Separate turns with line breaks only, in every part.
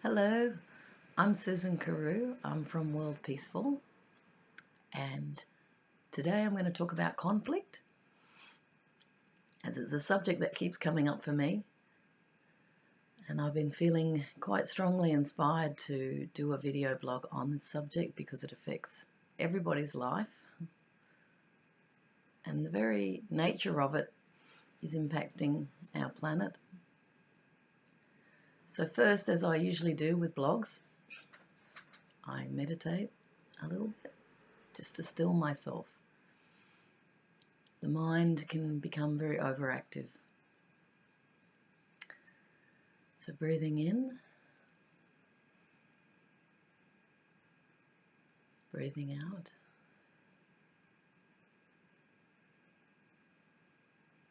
Hello, I'm Susan Carew. I'm from Worldpeacefull, and today I'm going to talk about conflict, as it's a subject that keeps coming up for me, and I've been feeling quite strongly inspired to do a video blog on this subject because it affects everybody's life, and the very nature of it is impacting our planet. So first, as I usually do with blogs, I meditate a little bit just to still myself. The mind can become very overactive. So breathing in, breathing out,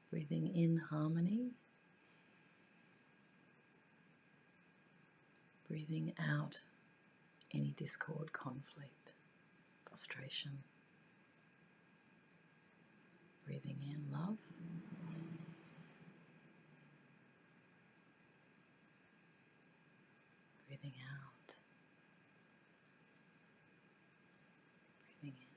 breathing in harmony, breathing out any discord, conflict, frustration. Breathing in love. Breathing out. Breathing in.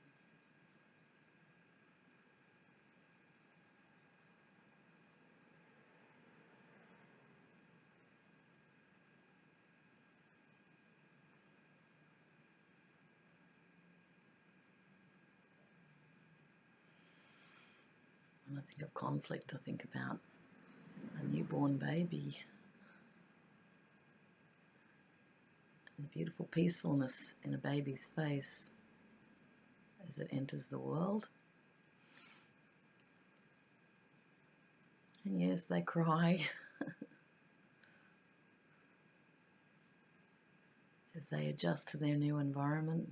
When I think of conflict, I think about a newborn baby and the beautiful peacefulness in a baby's face as it enters the world. And yes, they cry as they adjust to their new environment.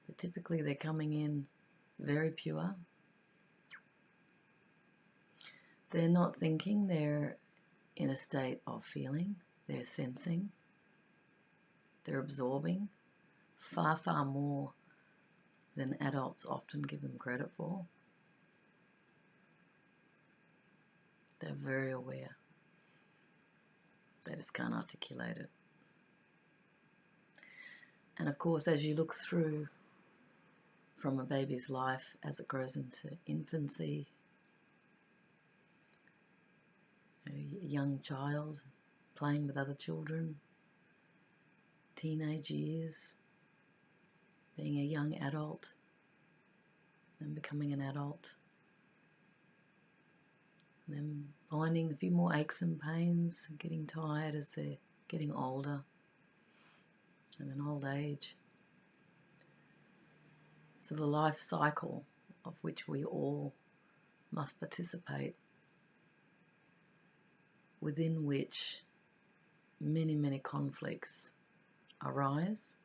But typically they're coming in very pure. They're not thinking, they're in a state of feeling, they're sensing, they're absorbing far, far more than adults often give them credit for. They're very aware. They just can't articulate it. And of course, as you look through from a baby's life as it grows into infancy, a young child playing with other children, teenage years, being a young adult, and becoming an adult, and then finding a few more aches and pains, and getting tired as they're getting older, and in old age. So the life cycle of which we all must participate, within which many, many conflicts arise.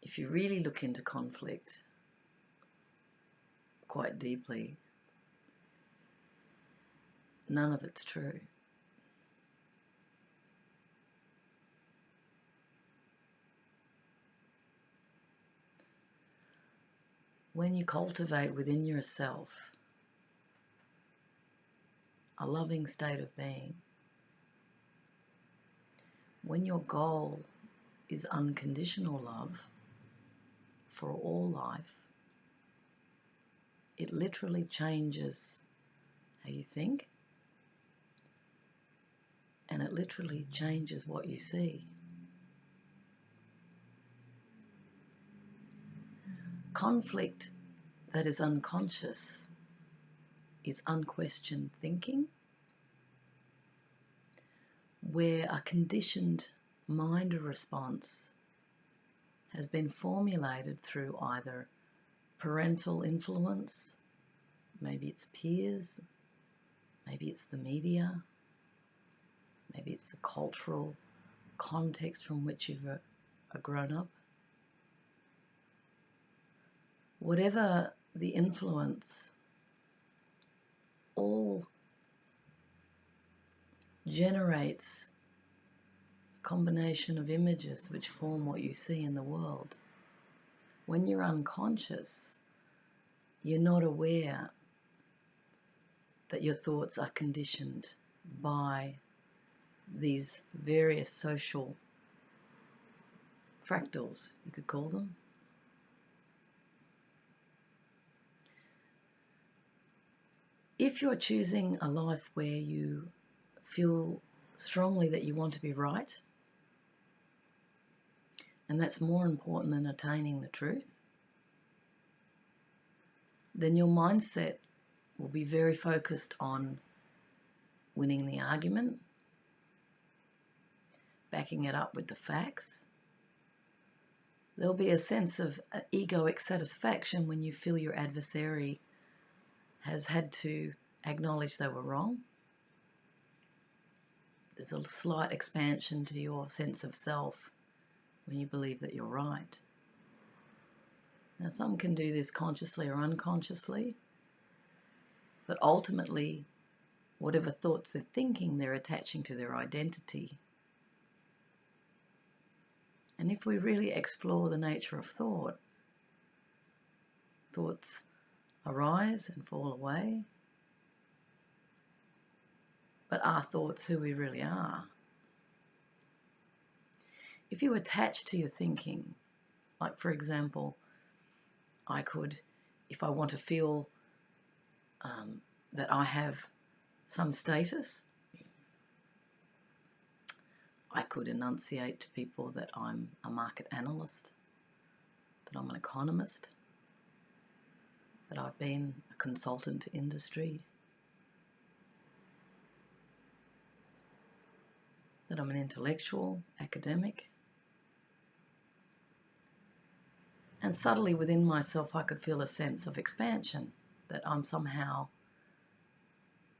If you really look into conflict quite deeply, none of it's true. When you cultivate within yourself a loving state of being, when your goal is unconditional love for all life, it literally changes how you think, and it literally changes what you see. Conflict that is unconscious is unquestioned thinking, where a conditioned mind response has been formulated through either parental influence, maybe it's peers, maybe it's the media, maybe it's the cultural context from which you've grown up. Whatever the influence, all generates a combination of images which form what you see in the world. When you're unconscious, you're not aware that your thoughts are conditioned by these various social fractals, you could call them. If you're choosing a life where you feel strongly that you want to be right, and that's more important than attaining the truth, then your mindset will be very focused on winning the argument, backing it up with the facts. There'll be a sense of egoic satisfaction when you feel your adversary has had to acknowledge they were wrong. There's a slight expansion to your sense of self when you believe that you're right. Now, some can do this consciously or unconsciously, but ultimately, whatever thoughts they're thinking, they're attaching to their identity. And if we really explore the nature of thought, thoughts arise and fall away. But are thoughts who we really are? If you attach to your thinking, like for example, I could, if I want to feel that I have some status, I could enunciate to people that I'm a market analyst, that I'm an economist, that I've been a consultant to industry, that I'm an intellectual, academic. And subtly within myself I could feel a sense of expansion, that I'm somehow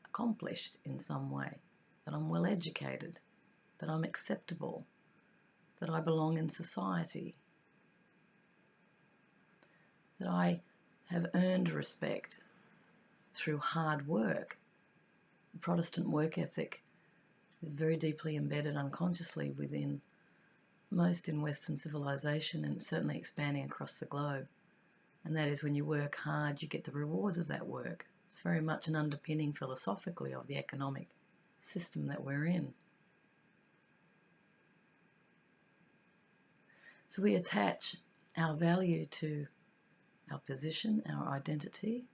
accomplished in some way, that I'm well educated, that I'm acceptable, that I belong in society, that I have earned respect through hard work. The Protestant work ethic is very deeply embedded unconsciously within most in Western civilization, and certainly expanding across the globe. And that is, when you work hard, you get the rewards of that work. It's very much an underpinning philosophically of the economic system that we're in. So we attach our value to our position, our identity,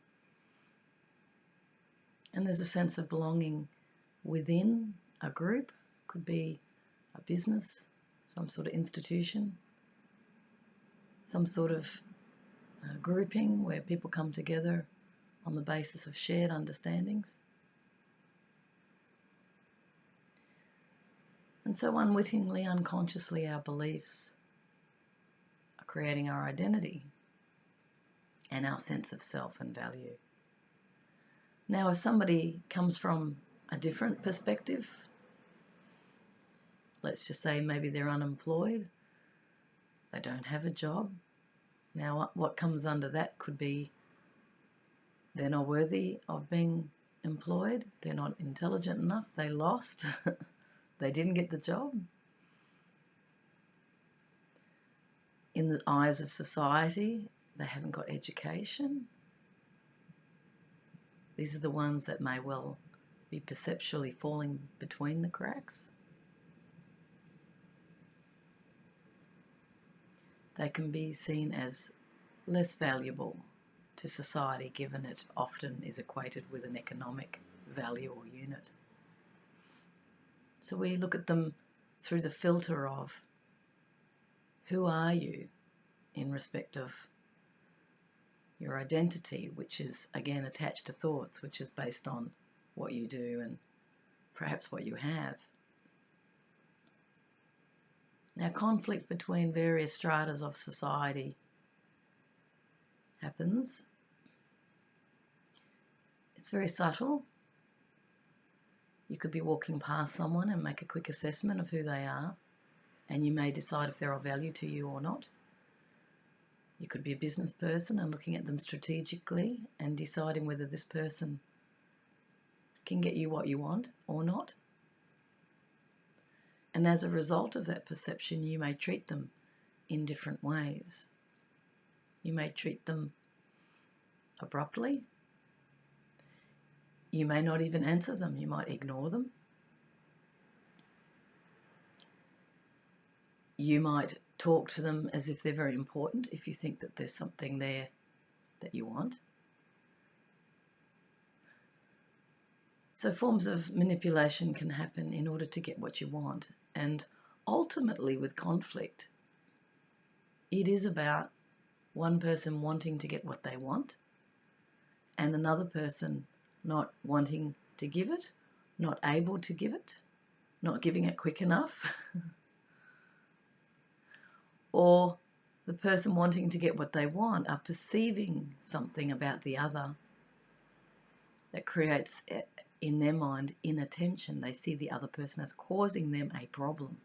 and there's a sense of belonging within a group. Could be a business, some sort of institution, some sort of grouping where people come together on the basis of shared understandings. And so unwittingly, unconsciously, our beliefs are creating our identity and our sense of self and value. Now, if somebody comes from a different perspective, let's just say maybe they're unemployed, they don't have a job. Now, what comes under that could be they're not worthy of being employed, they're not intelligent enough, they lost, they didn't get the job. In the eyes of society, they haven't got education. These are the ones that may well be perceptually falling between the cracks. They can be seen as less valuable to society, given it often is equated with an economic value or unit. So we look at them through the filter of who are you in respect of your identity, which is again attached to thoughts, which is based on what you do and perhaps what you have. Now, conflict between various stratas of society happens. It's very subtle. You could be walking past someone and make a quick assessment of who they are, and you may decide if they're of value to you or not. You could be a business person and looking at them strategically and deciding whether this person can get you what you want or not. And as a result of that perception, you may treat them in different ways. You may treat them abruptly. You may not even answer them. You might ignore them. You might talk to them as if they're very important if you think that there's something there that you want. So forms of manipulation can happen in order to get what you want. And ultimately with conflict, it is about one person wanting to get what they want and another person not wanting to give it, not able to give it, not giving it quick enough, or the person wanting to get what they want are perceiving something about the other that creates, in their mind, inattention. They see the other person as causing them a problem.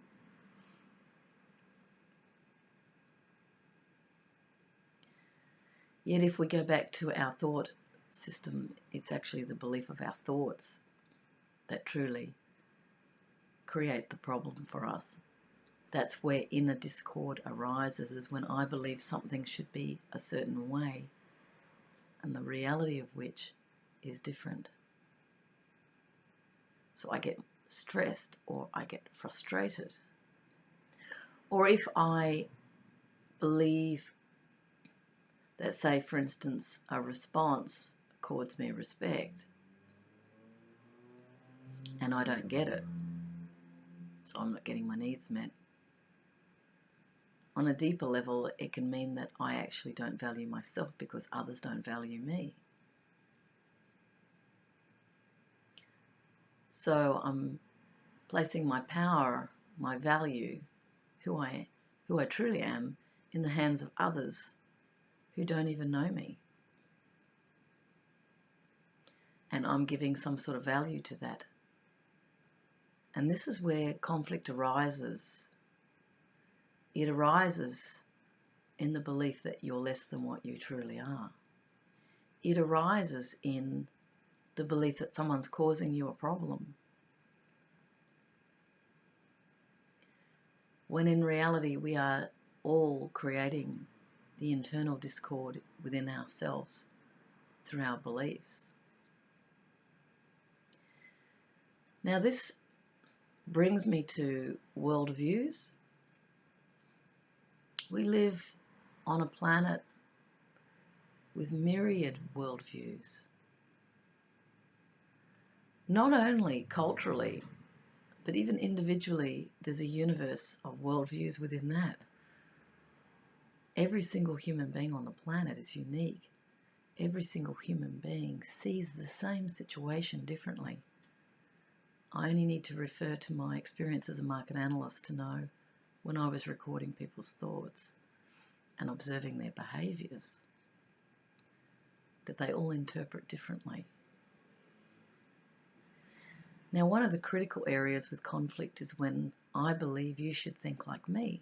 Yet if we go back to our thought system, it's actually the belief of our thoughts that truly create the problem for us. That's where inner discord arises, is when I believe something should be a certain way and the reality of which is different. So I get stressed or I get frustrated. Or if I believe that, say, for instance, a response accords me respect and I don't get it, so I'm not getting my needs met. On a deeper level, it can mean that I actually don't value myself because others don't value me. So I'm placing my power, my value, who I truly am, in the hands of others who don't even know me. And I'm giving some sort of value to that. And this is where conflict arises. It arises in the belief that you're less than what you truly are. It arises in the belief that someone's causing you a problem, when in reality we are all creating the internal discord within ourselves through our beliefs. Now this brings me to worldviews. We live on a planet with myriad worldviews. Not only culturally, but even individually, there's a universe of worldviews within that. Every single human being on the planet is unique. Every single human being sees the same situation differently. I only need to refer to my experience as a market analyst to know when I was recording people's thoughts and observing their behaviours that they all interpret differently. Now, one of the critical areas with conflict is when I believe you should think like me.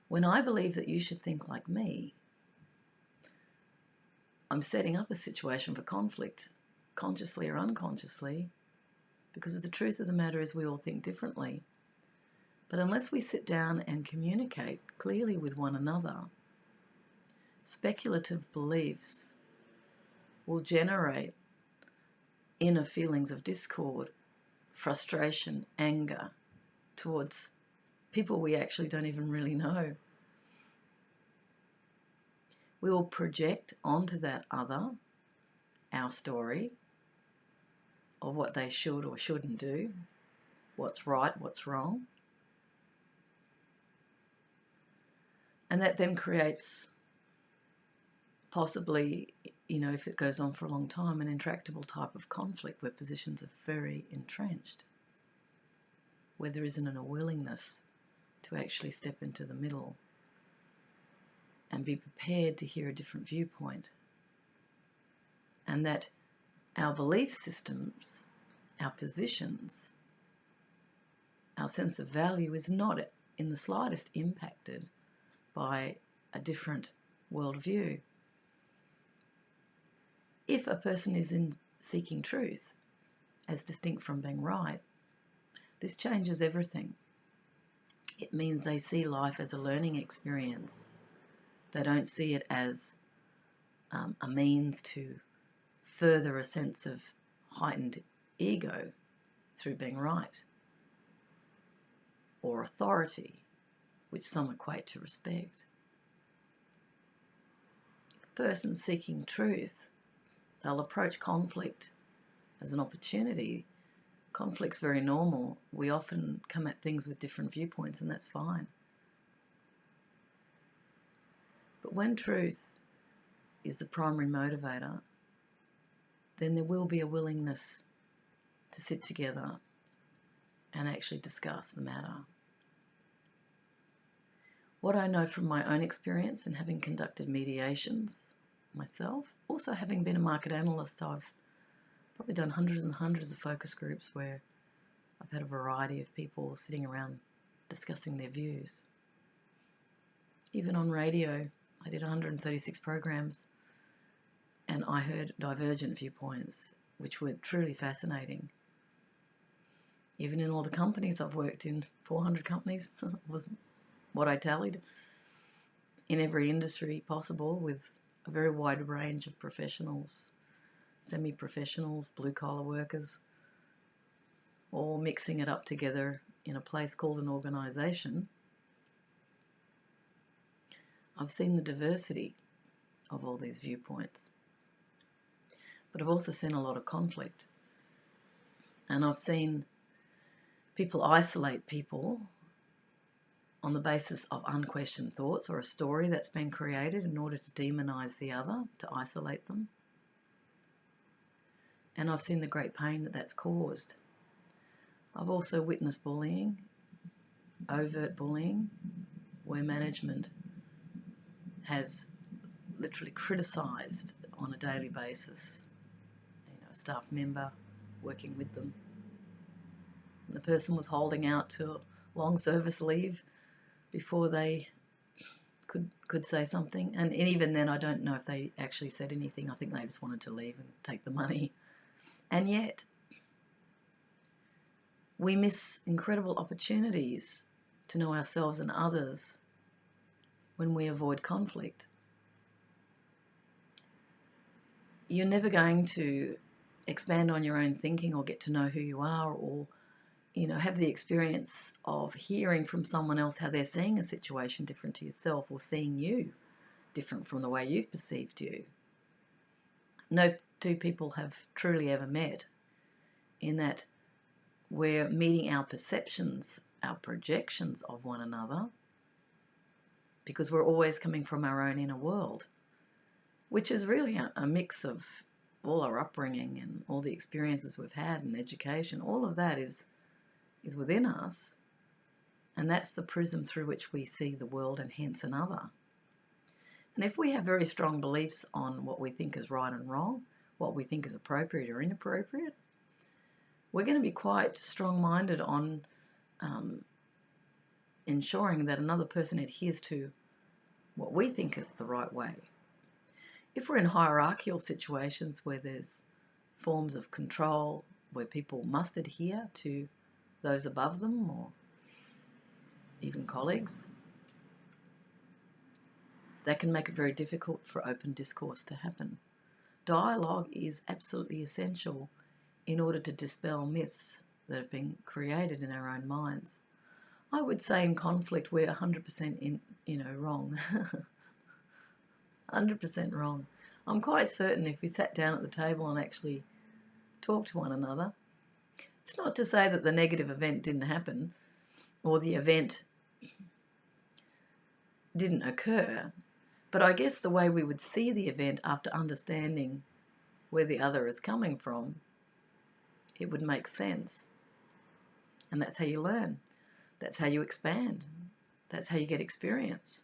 When I believe that you should think like me, I'm setting up a situation for conflict, consciously or unconsciously, because the truth of the matter is we all think differently. But unless we sit down and communicate clearly with one another, speculative beliefs will generate inner feelings of discord, frustration, anger towards people we actually don't even really know. We will project onto that other our story of what they should or shouldn't do, what's right, what's wrong. And that then creates, possibly, if it goes on for a long time, an intractable type of conflict where positions are very entrenched, where there isn't a willingness to actually step into the middle and be prepared to hear a different viewpoint. And that our belief systems, our positions, our sense of value is not in the slightest impacted by a different worldview. If a person is in seeking truth, as distinct from being right, this changes everything. It means they see life as a learning experience. They don't see it as a means to further a sense of heightened ego through being right, or authority, which some equate to respect. The person seeking truth, they'll approach conflict as an opportunity. Conflict's very normal. We often come at things with different viewpoints, and that's fine. But when truth is the primary motivator, then there will be a willingness to sit together and actually discuss the matter. What I know from my own experience in having conducted mediations myself, also having been a market analyst, I've probably done hundreds and hundreds of focus groups where I've had a variety of people sitting around discussing their views. Even on radio, I did 136 programs and I heard divergent viewpoints, which were truly fascinating. Even in all the companies I've worked in, 400 companies was what I tallied, in every industry possible, with a very wide range of professionals, semi-professionals, blue-collar workers, all mixing it up together in a place called an organisation. I've seen the diversity of all these viewpoints, but I've also seen a lot of conflict, and I've seen people isolate people on the basis of unquestioned thoughts or a story that's been created in order to demonise the other, to isolate them. And I've seen the great pain that that's caused. I've also witnessed bullying, overt bullying, where management has literally criticised on a daily basis, a staff member working with them. And the person was holding out to long service leave before they could say something. And even then, I don't know if they actually said anything. I think they just wanted to leave and take the money. And yet, we miss incredible opportunities to know ourselves and others when we avoid conflict. You're never going to expand on your own thinking or get to know who you are, or have the experience of hearing from someone else how they're seeing a situation different to yourself, or seeing you different from the way you've perceived you. No two people have truly ever met, in that we're meeting our perceptions, our projections of one another, because we're always coming from our own inner world, which is really a mix of all our upbringing and all the experiences we've had and education. All of that is within us, and that's the prism through which we see the world and hence another. And if we have very strong beliefs on what we think is right and wrong, what we think is appropriate or inappropriate, we're going to be quite strong-minded on ensuring that another person adheres to what we think is the right way. If we're in hierarchical situations where there's forms of control, where people must adhere to those above them, or even colleagues, that can make it very difficult for open discourse to happen. Dialogue is absolutely essential in order to dispel myths that have been created in our own minds. I would say in conflict we're 100% wrong. 100% wrong. I'm quite certain if we sat down at the table and actually talked to one another, it's not to say that the negative event didn't happen or the event didn't occur, but I guess the way we would see the event after understanding where the other is coming from, it would make sense. And that's how you learn. That's how you expand. That's how you get experience.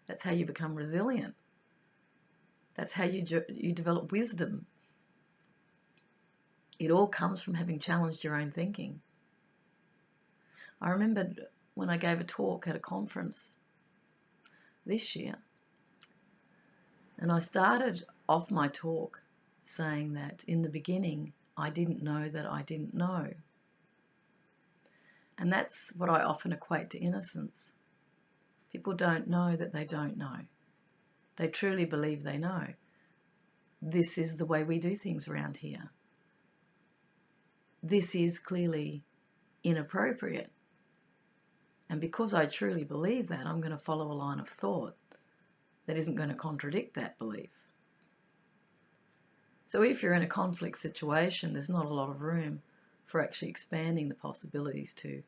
That's how you become resilient. That's how you develop wisdom. It all comes from having challenged your own thinking. I remembered when I gave a talk at a conference this year, and I started off my talk saying that in the beginning I didn't know that I didn't know. And that's what I often equate to innocence. People don't know that they don't know. They truly believe they know. this is the way we do things around here. This is clearly inappropriate. And because I truly believe that, I'm going to follow a line of thought that isn't going to contradict that belief. So if you're in a conflict situation, there's not a lot of room for actually expanding the possibilities to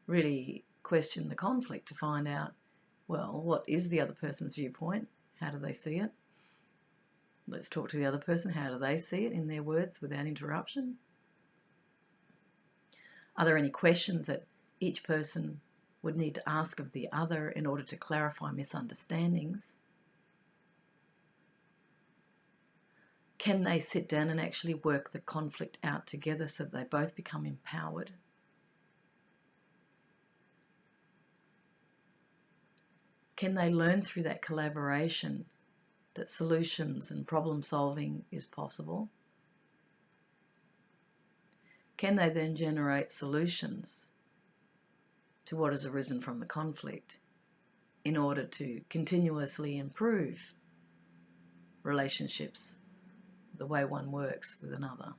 really question the conflict, to find out, well, what is the other person's viewpoint? How do they see it? Let's talk to the other person. How do they see it in their words without interruption? Are there any questions that each person would need to ask of the other in order to clarify misunderstandings? Can they sit down and actually work the conflict out together so that they both become empowered? Can they learn through that collaboration that solutions and problem solving is possible? Can they then generate solutions to what has arisen from the conflict in order to continuously improve relationships, the way one works with another,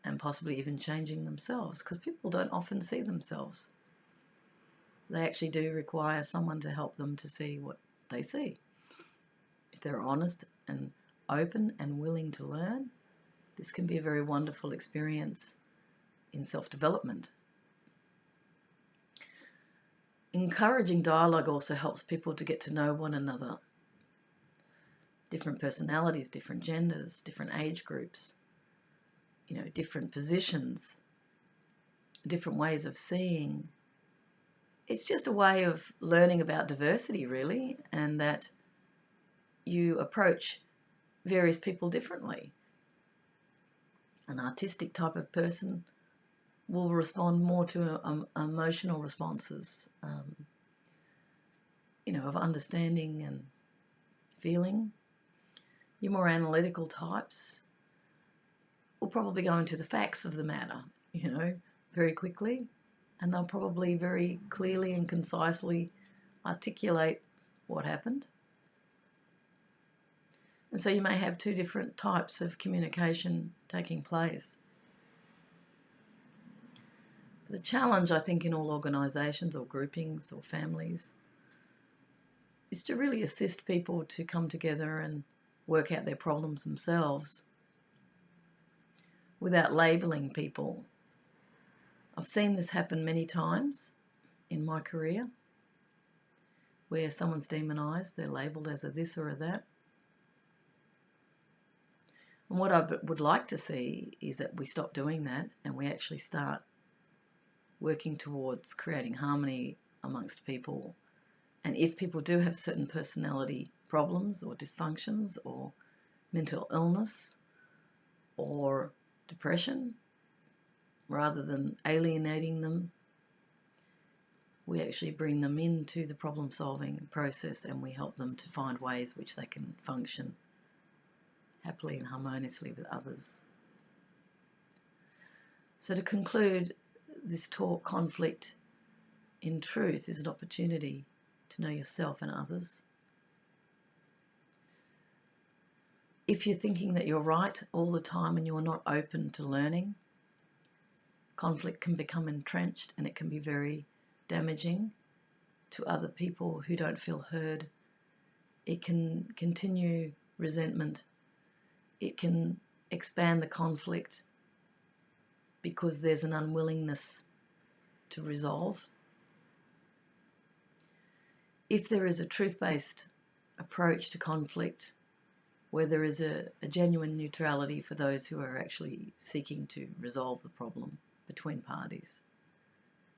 and possibly even changing themselves, because people don't often see themselves. They actually do require someone to help them to see what they see. If they're honest and open and willing to learn, this can be a very wonderful experience in self-development. Encouraging dialogue also helps people to get to know one another. Different personalities, different genders, different age groups, different positions, different ways of seeing. It's just a way of learning about diversity, really, and that you approach various people differently. An artistic type of person will respond more to emotional responses, of understanding and feeling. Your more analytical types will probably go into the facts of the matter, very quickly, and they'll probably very clearly and concisely articulate what happened. And so you may have two different types of communication taking place. The challenge, I think, in all organisations or groupings or families is to really assist people to come together and work out their problems themselves without labelling people. I've seen this happen many times in my career, where someone's demonised, they're labelled as a this or a that. And what I would like to see is that we stop doing that and we actually start working towards creating harmony amongst people. And if people do have certain personality problems or dysfunctions or mental illness or depression, rather than alienating them, we actually bring them into the problem-solving process and we help them to find ways which they can function happily and harmoniously with others. So to conclude this talk, conflict in truth is an opportunity to know yourself and others. If you're thinking that you're right all the time and you're not open to learning, conflict can become entrenched and it can be very damaging to other people who don't feel heard. It can continue resentment. It can expand the conflict because there's an unwillingness to resolve. If there is a truth-based approach to conflict, where there is a genuine neutrality for those who are actually seeking to resolve the problem between parties,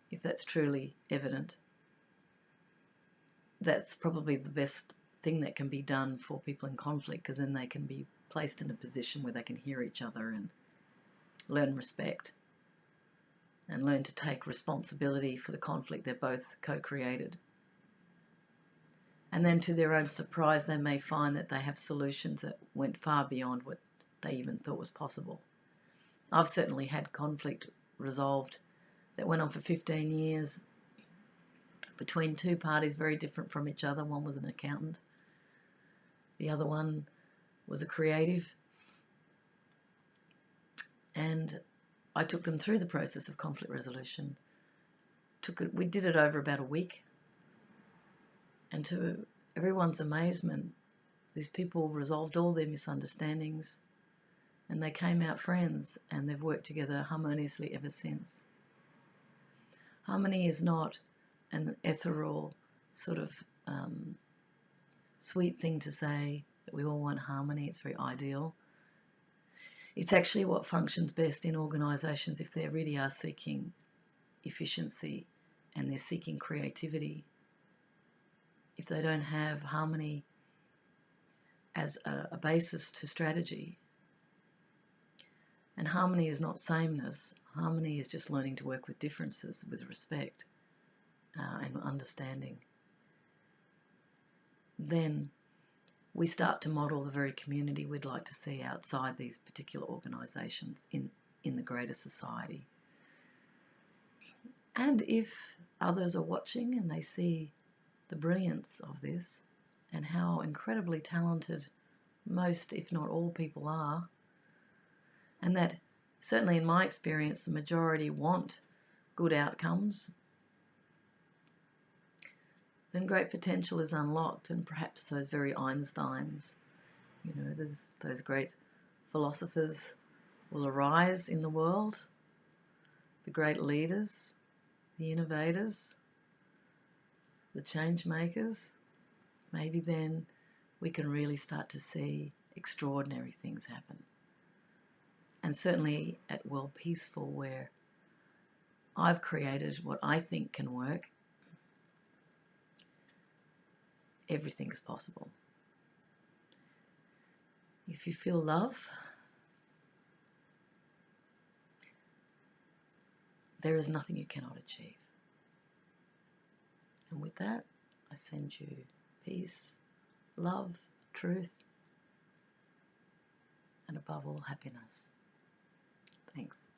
if that's truly evident, that's probably the best thing that can be done for people in conflict, because then they can be placed in a position where they can hear each other and learn respect and learn to take responsibility for the conflict they're both co-created. And then to their own surprise, they may find that they have solutions that went far beyond what they even thought was possible. I've certainly had conflict resolved that went on for 15 years between two parties very different from each other. One was an accountant. The other one was a creative, and I took them through the process of conflict resolution. We did it over about a week, and to everyone's amazement, these people resolved all their misunderstandings, and they came out friends, and they've worked together harmoniously ever since. Harmony is not an ethereal sort of sweet thing to say that we all want harmony. It's very ideal. It's actually what functions best in organisations if they really are seeking efficiency and they're seeking creativity. If they don't have harmony as a basis to strategy, and harmony is not sameness, harmony is just learning to work with differences with respect and understanding, then we start to model the very community we'd like to see outside these particular organisations in the greater society. And if others are watching and they see the brilliance of this and how incredibly talented most, if not all, people are, and that certainly in my experience the majority want good outcomes, then great potential is unlocked, and perhaps those very Einsteins, those great philosophers will arise in the world, the great leaders, the innovators, the change makers. Maybe then we can really start to see extraordinary things happen. And certainly at Worldpeacefull, where I've created what I think can work, everything is possible. If you feel love, there is nothing you cannot achieve. And with that, I send you peace, love, truth, and above all, happiness. Thanks.